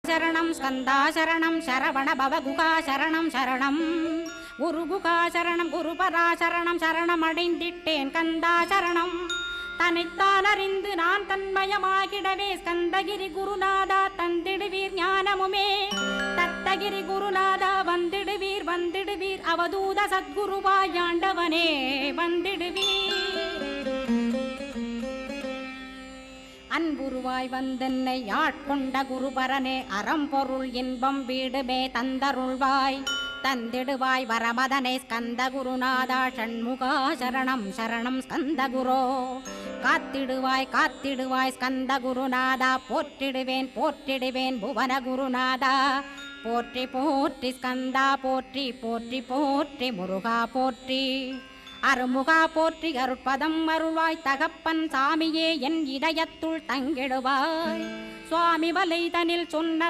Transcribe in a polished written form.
சரணம் ஸ்கந்தா சரணம் சரவண பவகுகா சரணம் சரணம் குருகுகா சரணம் குருபரா சரணம் சரணம் அடைந்திட்டேன் கந்தா சரணம் தன்னைத்தான் அறிந்து நான் தன்மயமாகிடவே ஸ்கந்தகிரி குருநாதா தந்திடுவீர் ஞானமுமே தத்தகிரி குருநாதா வந்திடுவீர் வந்திடுவீர் அவதூத சத்குருவாயாண்டவனே வந்திடுவீர் அன்புருவாய் வந்தென்னை ஆட்கொண்ட குருபரனே அறம்பொருள் இன்பம் வீடுமே தந்தருள்வாய் தந்திடுவாய் வரமதனை ஸ்கந்த குருநாதா ஷண்முகா சரணம் சரணம் ஸ்கந்த குரோ காத்திடுவாய் காத்திடுவாய் ஸ்கந்த குருநாதா போற்றிடுவேன் போற்றிடுவேன் புவன குருநாதா போற்றி போற்றி ஸ்கந்தா போற்றி போற்றி போற்றி முருகா போற்றி அருமுகா போற்றி அருட்பதம் அருள்வாய் தகப்பன் சாமியே என் இதயத்துள் தங்கிடுவாய் சுவாமி வலைதனில் சொன்னத